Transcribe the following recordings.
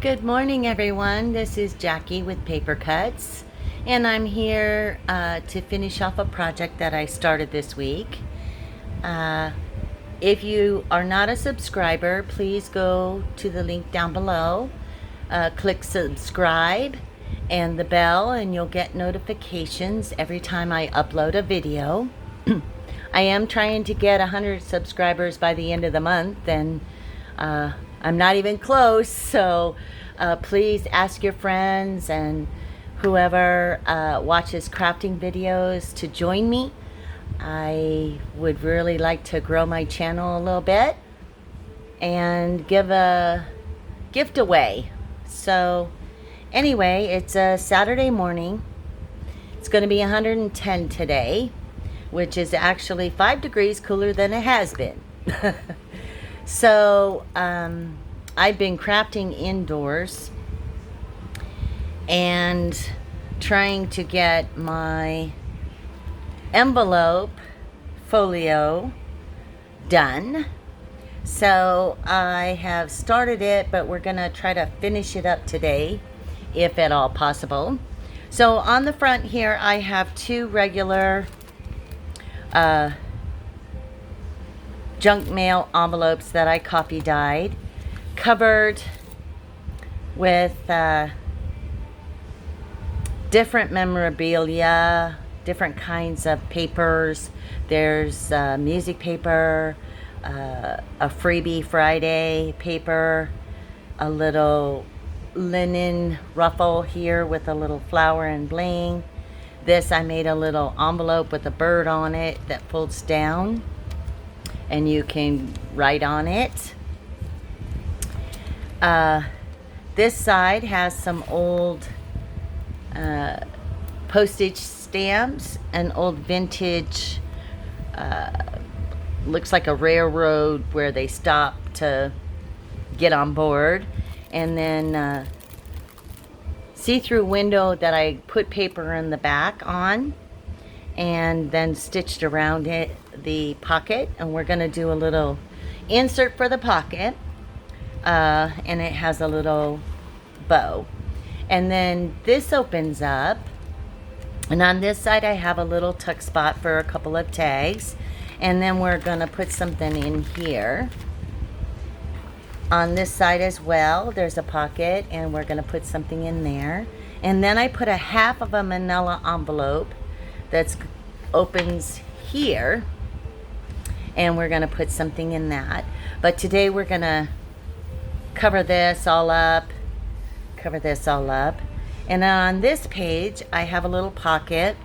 Good morning, everyone. This is Jackie with Paper Cuts, and I'm here to finish off a project that I started this week. If you are not a subscriber, please go to the link down below, click subscribe and the bell, and you'll get notifications every time I upload a video. I am trying to get 100 subscribers by the end of the month, and I'm not even close, so please ask your friends and whoever watches crafting videos to join me. I would really like to grow my channel a little bit and give a gift away. So anyway, it's a Saturday morning. It's going to be 110 today, which is actually 5 degrees cooler than it has been. So I've been crafting indoors and trying to get my envelope folio done. So I have started it, but we're gonna try to finish it up today, if at all possible. So on the front here, I have two regular junk mail envelopes that I copy dyed, covered with different memorabilia, different kinds of papers. There's music paper, a freebie Friday paper, a little linen ruffle here with a little flower and bling. This, I made a little envelope with a bird on it that folds down and you can write on it. This side has some old postage stamps, an old vintage, looks like a railroad where they stop to get on board, and then see-through window that I put paper in the back on and then stitched around it the pocket, and we're going to do a little insert for the pocket, and it has a little bow. And then this opens up, and on this side I have a little tuck spot for a couple of tags, and then we're going to put something in here. On this side as well, there's a pocket, and we're going to put something in there. And then I put a half of a manila envelope that opens here, and we're going to put something in that. But today we're going to cover this all up, and on this page I have a little pocket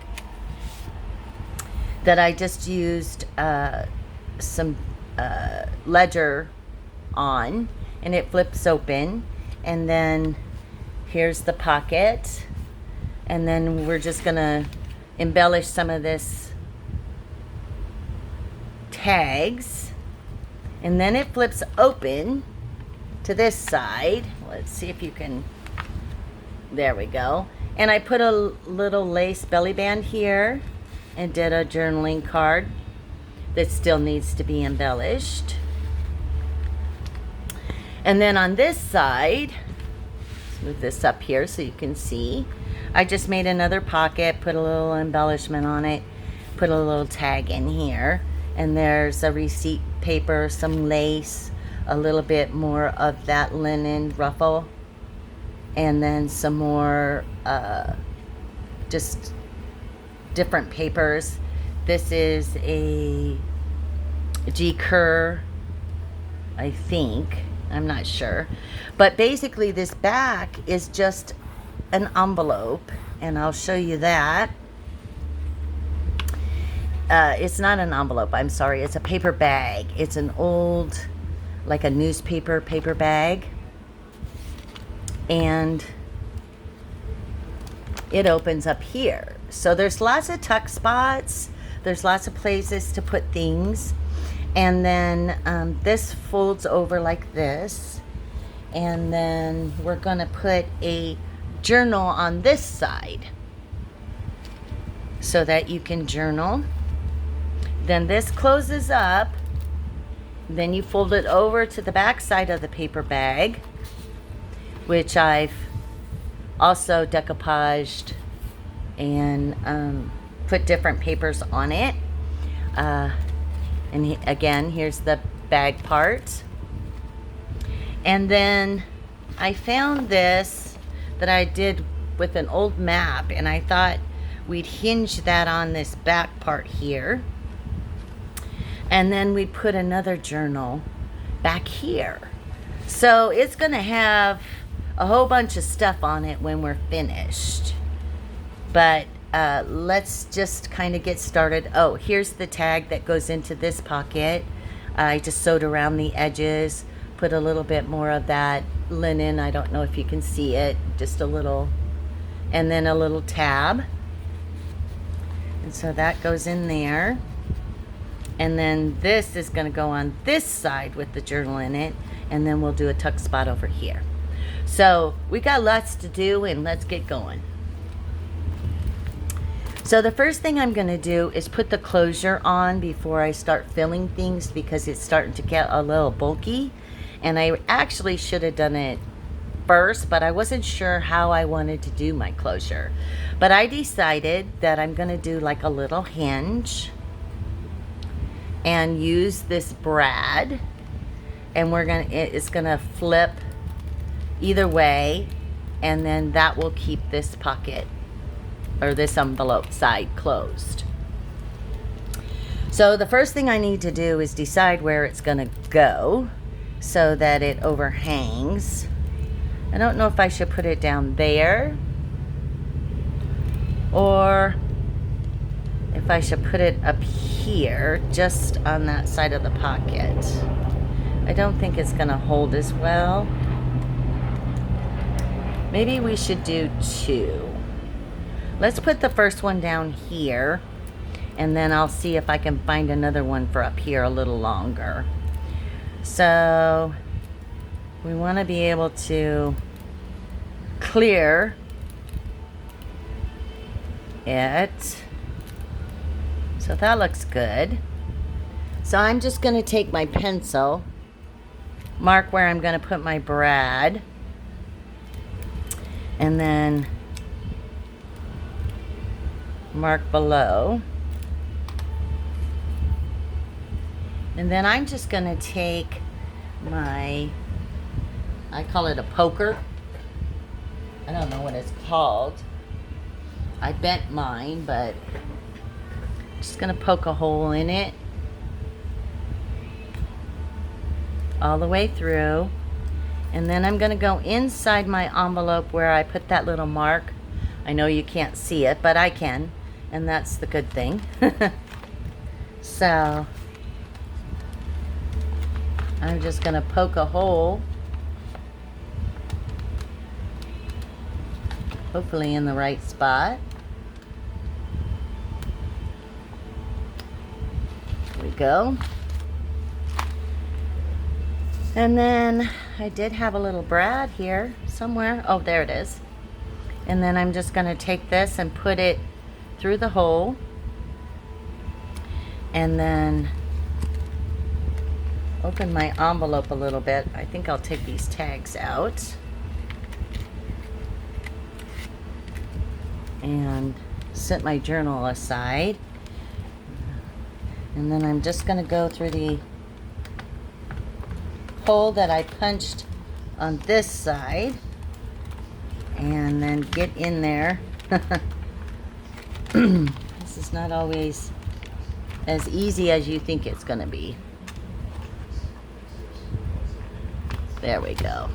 that I just used some ledger on, and it flips open, and then here's the pocket, and then we're just gonna embellish some of this tags, and then it flips open to this side. Let's see if you can, there we go. And I put a little lace belly band here and did a journaling card that still needs to be embellished. And then on this side, let's move this up here so you can see, I just made another pocket, put a little embellishment on it, put a little tag in here, and there's a receipt paper, some lace, a little bit more of that linen ruffle, and then some more just different papers. This is a G. Kerr, I think. I'm not sure. But basically this back is just an envelope, and I'll show you that. It's not an envelope, I'm sorry. It's a paper bag. It's an old, like a newspaper paper bag. And it opens up here. So there's lots of tuck spots. There's lots of places to put things. And then this folds over like this. And then we're going to put a journal on this side so that you can journal. Then this closes up. Then you fold it over to the back side of the paper bag. which I've also decoupaged and put different papers on it. Again, here's the bag part. And then I found this that I did with an old map, and I thought we'd hinge that on this back part here. And then we put another journal back here. So it's gonna have a whole bunch of stuff on it when we're finished. But let's just kind of get started. Oh, here's the tag that goes into this pocket. I just sewed around the edges, put a little bit more of that linen. I don't know if you can see it, just a little, and then a little tab. And so that goes in there. And then this is going to go on this side with the journal in it, and then we'll do a tuck spot over here. So we got lots to do, and let's get going. So the first thing I'm going to do is put the closure on before I start filling things, because it's starting to get a little bulky. And I actually should have done it first, but I wasn't sure how I wanted to do my closure. But I decided that I'm going to do like a little hinge and use this brad, and it's going to flip either way, and then that will keep this pocket or this envelope side closed. So the first thing I need to do is decide where it's going to go so that it overhangs. I don't know if I should put it down there or if I should put it up here just on that side of the pocket. I don't think it's going to hold as well. Maybe we should do two. Let's put the first one down here, and then I'll see if I can find another one for up here a little longer. So we want to be able to clear it. So that looks good. So I'm just going to take my pencil, mark where I'm going to put my brad, and then mark below. And then I'm just going to take my, I call it a poker. I don't know what it's called. I bent mine, but I'm just going to poke a hole in it all the way through. And then I'm going to go inside my envelope where I put that little mark. I know you can't see it, but I can, and that's the good thing. So I'm just going to poke a hole, hopefully in the right spot. There we go. And then I did have a little brad here somewhere. Oh, there it is. And then I'm just going to take this and put it through the hole. And then open my envelope a little bit. I think I'll take these tags out. And set my journal aside. And then I'm just going to go through the hole that I punched on this side. And then get in there. This is not always as easy as you think it's going to be. There we go.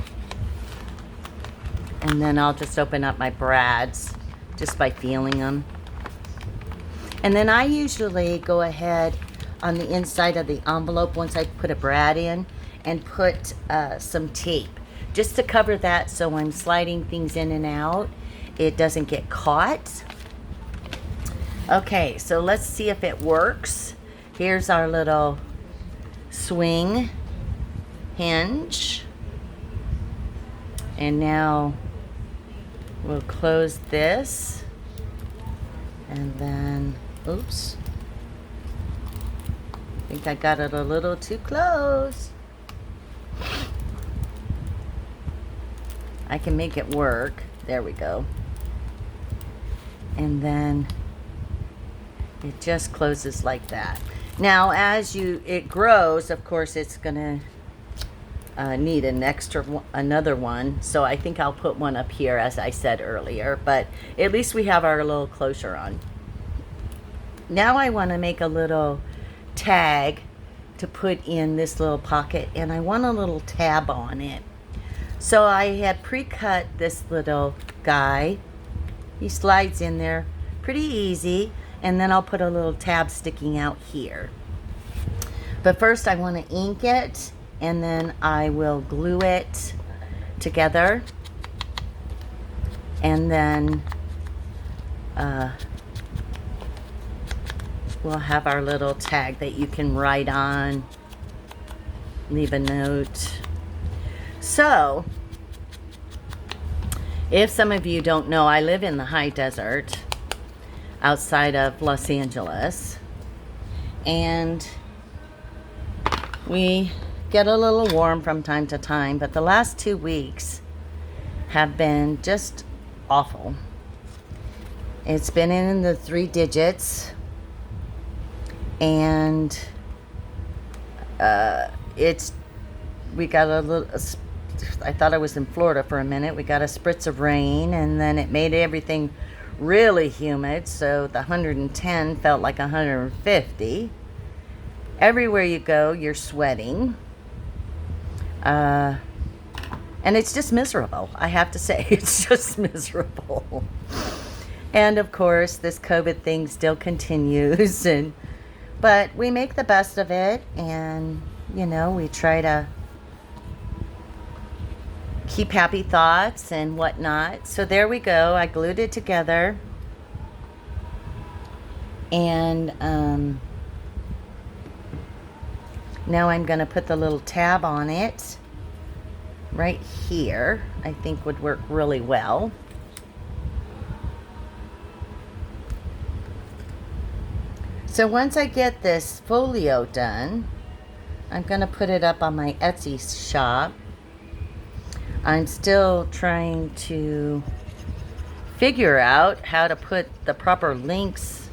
And then I'll just open up my brads just by feeling them. And then I usually go ahead on the inside of the envelope once I put a brad in and put some tape just to cover that, so when I'm sliding things in and out, it doesn't get caught. Okay, so let's see if it works. Here's our little swing hinge. And now we'll close this. And then, oops. I think I got it a little too close. I can make it work. There we go. And then it just closes like that. Now, as it grows, of course, it's gonna need another one. So I think I'll put one up here, as I said earlier. But at least we have our little closure on. Now I want to make a little tag to put in this little pocket, and I want a little tab on it. So I had pre-cut this little guy. He slides in there pretty easy, and then I'll put a little tab sticking out here. But first I want to ink it, and then I will glue it together, and then we'll have our little tag that you can write on, leave a note. So, if some of you don't know, I live in the high desert outside of Los Angeles, and we get a little warm from time to time, but the last 2 weeks have been just awful. It's been in the 3 digits, and we got a little, I thought I was in Florida for a minute. We got a spritz of rain, and then it made everything really humid, so the 110 felt like 150. Everywhere you go, you're sweating. And it's just miserable, I have to say. It's just miserable. And of course, this COVID thing still continues, but we make the best of it, and you know, we try to keep happy thoughts and whatnot. So there we go. I glued it together, and now I'm going to put the little tab on it right here. I think would work really well. So once I get this folio done, I'm going to put it up on my Etsy shop. I'm still trying to figure out how to put the proper links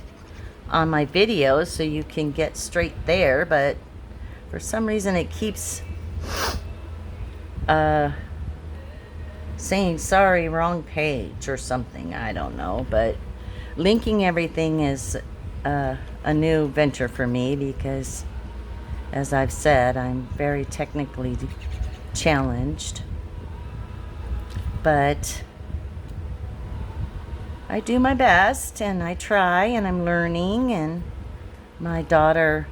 on my videos so you can get straight there, but for some reason it keeps saying sorry, wrong page or something. I don't know, but linking everything is a new venture for me because, as I've said, I'm very technically challenged, but I do my best, and I try, and I'm learning, and my daughter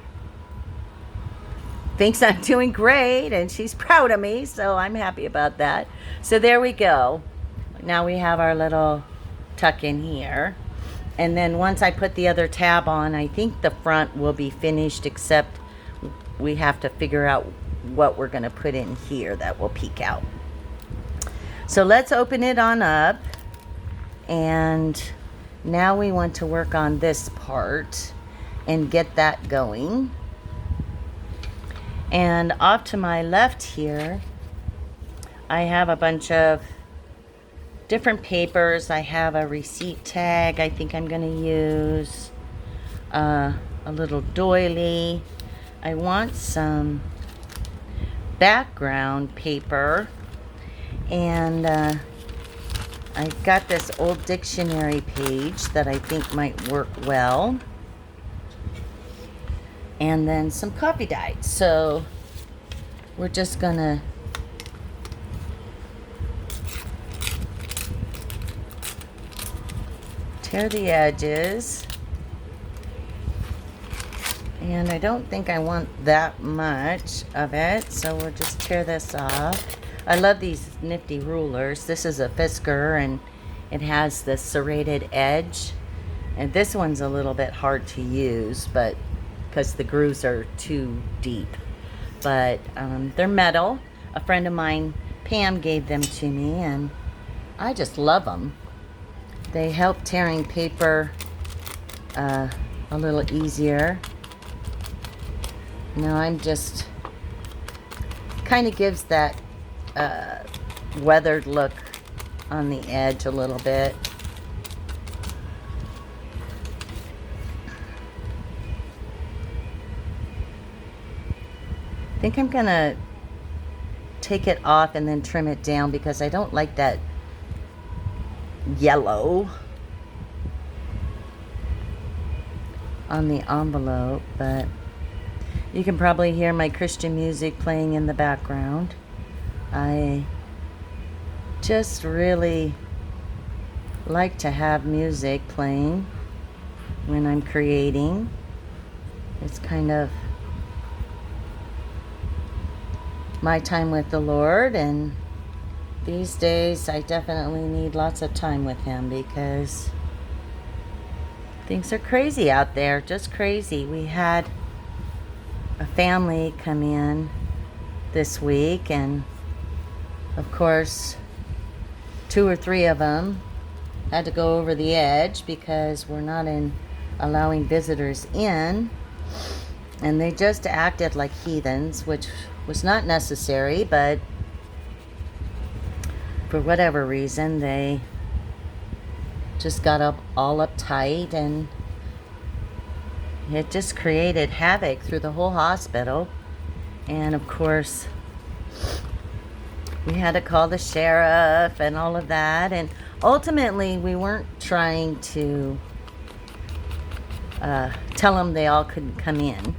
thinks I'm doing great, and she's proud of me, so I'm happy about that. So there we go. Now we have our little tuck in here. And then once I put the other tab on, I think the front will be finished, except we have to figure out what we're going to put in here that will peek out. So let's open it on up. And now we want to work on this part and get that going. And off to my left here, I have a bunch of different papers. I have a receipt tag I think I'm going to use, a little doily. I want some background paper, and I've got this old dictionary page that I think might work well, and then some coffee dye. So we're just going to tear the edges, and I don't think I want that much of it, so we'll just tear this off. I love these nifty rulers. This is a Fisker, and it has the serrated edge, and this one's a little bit hard to use, but because the grooves are too deep, but they're metal. A friend of mine, Pam, gave them to me, and I just love them. They help tearing paper a little easier. Now I'm just, kind of gives that weathered look on the edge a little bit. I think I'm gonna take it off and then trim it down because I don't like that yellow on the envelope, but you can probably hear my Christian music playing in the background. I just really like to have music playing when I'm creating. It's kind of my time with the Lord, and these days I definitely need lots of time with Him because things are crazy out there, just crazy. We had a family come in this week, and of course 2 or 3 of them had to go over the edge because we're not allowing visitors in, and they just acted like heathens, which was not necessary, but for whatever reason they just got all uptight, and it just created havoc through the whole hospital. And of course we had to call the sheriff and all of that, and ultimately we weren't trying to tell them they all couldn't come in.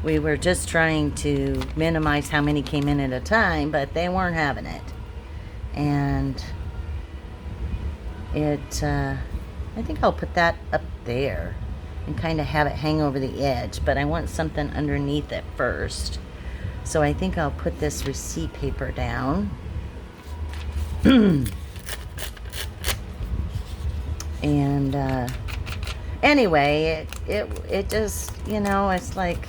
We were just trying to minimize how many came in at a time, but they weren't having it. And I think I'll put that up there and kind of have it hang over the edge, but I want something underneath it first. So I think I'll put this receipt paper down. And anyway, it just, you know, it's like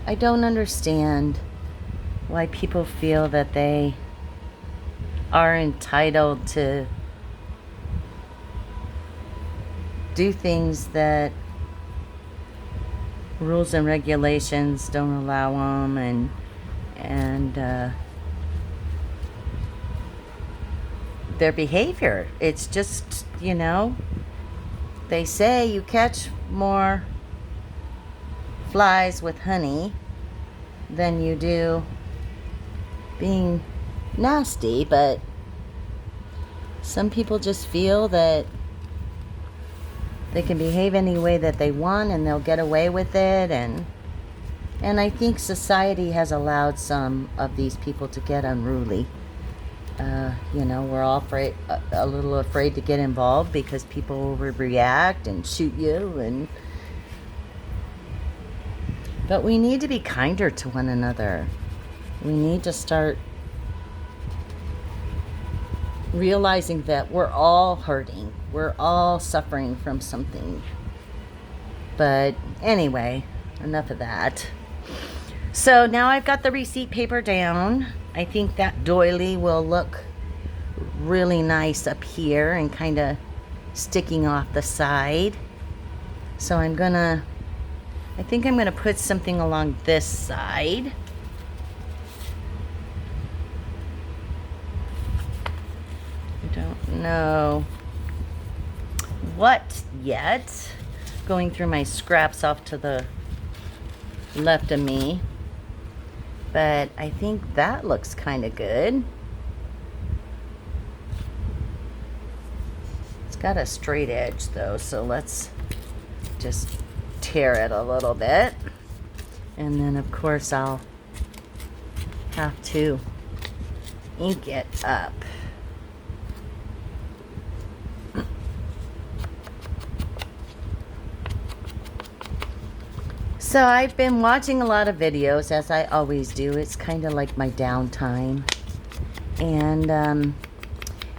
I don't understand why people feel that they are entitled to do things that rules and regulations don't allow them, and their behavior. It's just, you know, they say you catch more flies with honey than you do being nasty, but some people just feel that they can behave any way that they want and they'll get away with it, and I think society has allowed some of these people to get unruly. You know, we're all a little afraid to get involved because people will react and shoot you, but we need to be kinder to one another. We need to start realizing that we're all hurting. We're all suffering from something. But anyway, enough of that. So now I've got the receipt paper down. I think that doily will look really nice up here and kind of sticking off the side. So I think I'm gonna put something along this side. I don't know what yet. Going through my scraps off to the left of me. But I think that looks kind of good. It's got a straight edge though, so let's just tear it a little bit. And then of course I'll have to ink it up. So I've been watching a lot of videos, as I always do. It's kind of like my downtime. And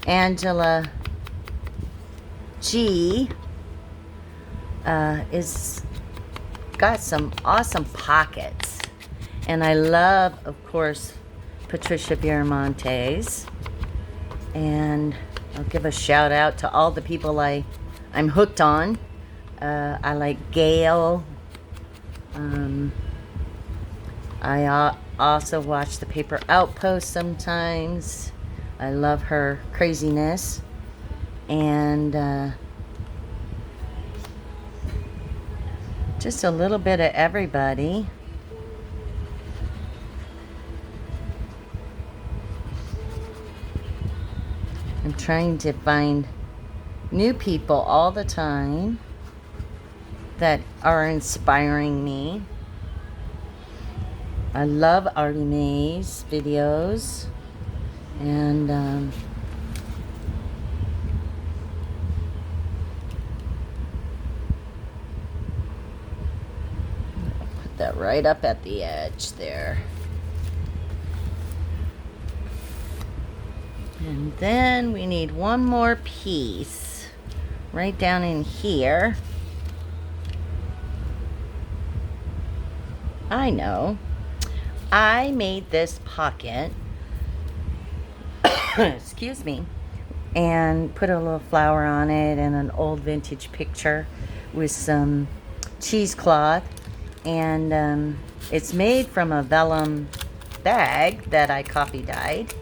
Angela G is got some awesome pockets. And I love, of course, Patricia Viramonte's. And I'll give a shout out to all the people I'm hooked on. I like Gail. I also watch the Paper Outpost sometimes. I love her craziness. and just a little bit of everybody. I'm trying to find new people all the time that are inspiring me. I love Artie Mae's videos, and put that right up at the edge there. And then we need one more piece right down in here. I know. I made this pocket, excuse me, and put a little flower on it and an old vintage picture with some cheesecloth. And it's made from a vellum bag that I coffee dyed.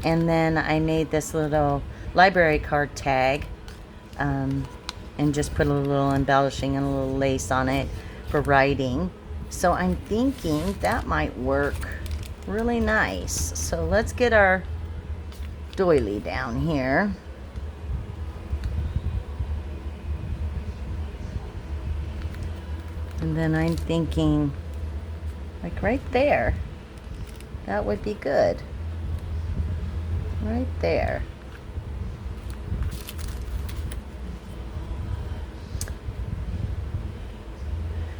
And then I made this little library card tag and just put a little embellishing and a little lace on it for writing. So I'm thinking that might work really nice. So let's get our doily down here. And then I'm thinking, like right there, that would be good. Right there.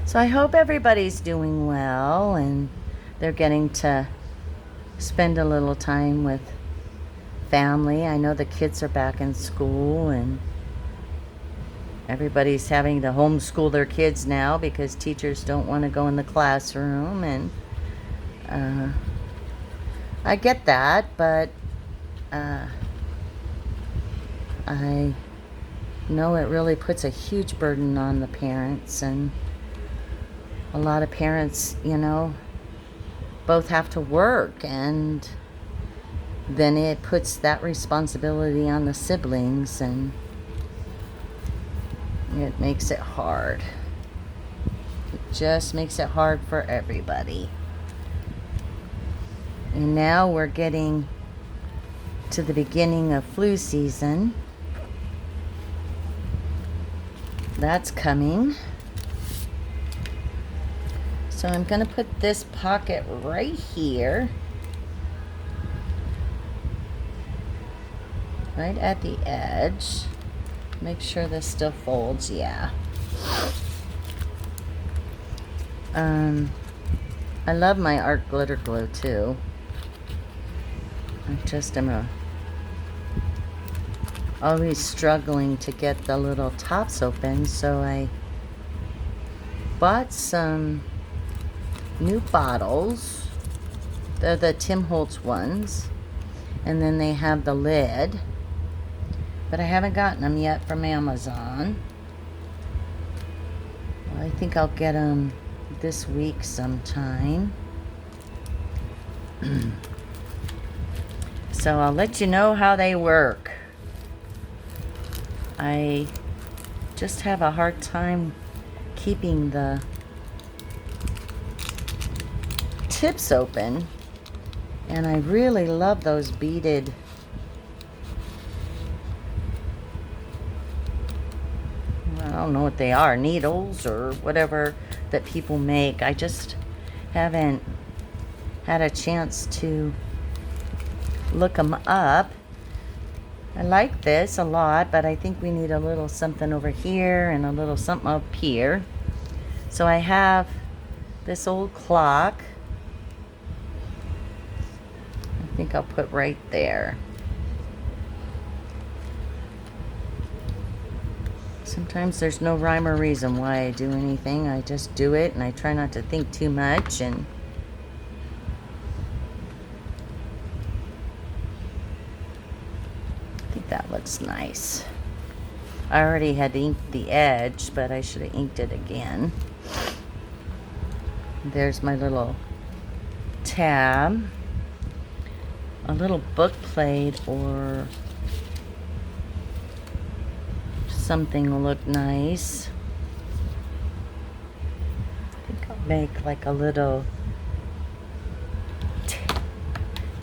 So I hope everybody's doing well and they're getting to spend a little time with family. I know the kids are back in school and everybody's having to homeschool their kids now because teachers don't want to go in the classroom, and I get that, but I know it really puts a huge burden on the parents, and a lot of parents, you know, both have to work, and then it puts that responsibility on the siblings, and it makes it hard. It just makes it hard for everybody. And now we're getting to the beginning of flu season. That's coming. So I'm going to put this pocket right here, right at the edge. Make sure this still folds, yeah. I love my art glitter glue too. I just am always struggling to get the little tops open, so I bought some new bottles. They're the Tim Holtz ones, and then they have the lid, but I haven't gotten them yet from Amazon. Well, I think I'll get them this week sometime. So I'll let you know how they work. I just have a hard time keeping the tips open, and I really love those beaded I don't know what they are, needles or whatever that people make. I just haven't had a chance to look them up. I like this a lot, but I think we need a little something over here and a little something up here. So I have this old clock. I think I'll put right there. Sometimes there's no rhyme or reason why I do anything. I just do it, and I try not to think too much. And I think that looks nice. I already had inked the edge, but I should have inked it again. There's my little tab. A little book plate or something will look nice. I think I'll make like a little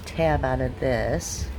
tab out of this.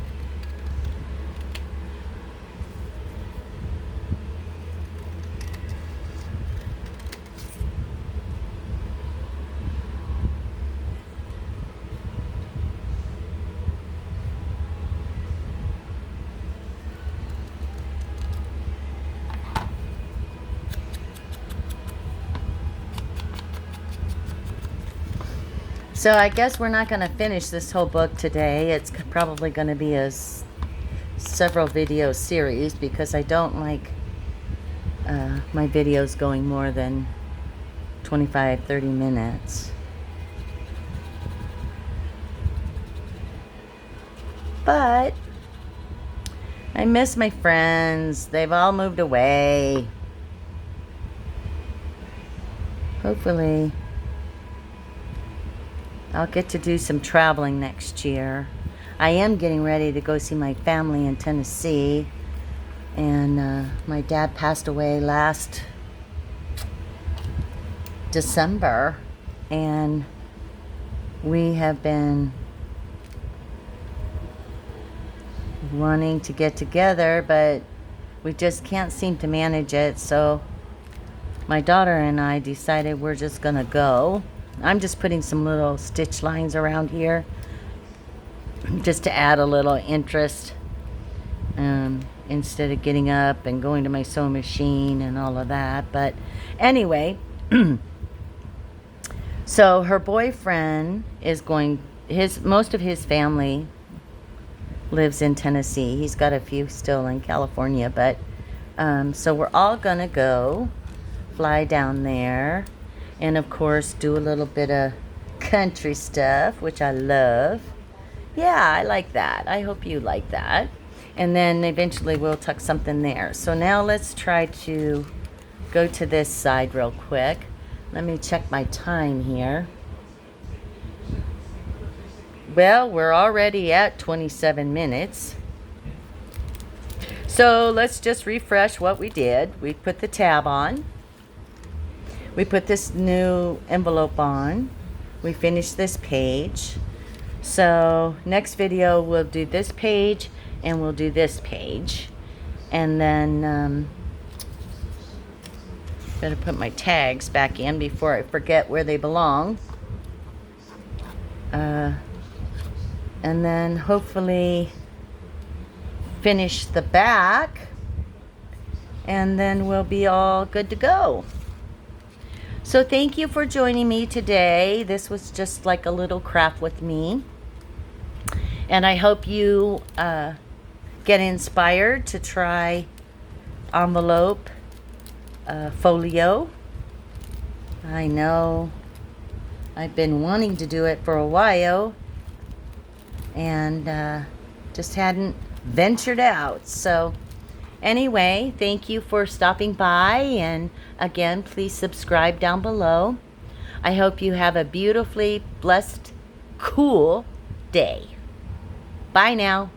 So I guess we're not going to finish this whole book today. It's probably going to be a several video series because I don't like my videos going more than 25-30 minutes. But I miss my friends. They've all moved away. Hopefully I'll get to do some traveling next year. I am getting ready to go see my family in Tennessee. And my dad passed away last December. And we have been wanting to get together, but we just can't seem to manage it. So my daughter and I decided we're just gonna go. I'm just putting some little stitch lines around here just to add a little interest, instead of getting up and going to my sewing machine and all of that. But anyway, so her boyfriend is going, most of his family lives in Tennessee. He's got a few still in California, but so we're all gonna go fly down there. And of course, do a little bit of country stuff, which I love. Yeah, I like that. I hope you like that. And then eventually we'll tuck something there. So now let's try to go to this side real quick. Let me check my time here. Well, we're already at 27 minutes. So let's just refresh what we did. We put the tab on. We put this new envelope on. We finished this page. So next video we'll do this page and we'll do this page. And then better put my tags back in before I forget where they belong. And then hopefully finish the back. And then we'll be all good to go. So thank you for joining me today. This was just like a little craft with me. And I hope you get inspired to try envelope folio. I know I've been wanting to do it for a while and just hadn't ventured out. So anyway, thank you for stopping by, and again, please subscribe down below. I hope you have a beautifully blessed, cool day. Bye now.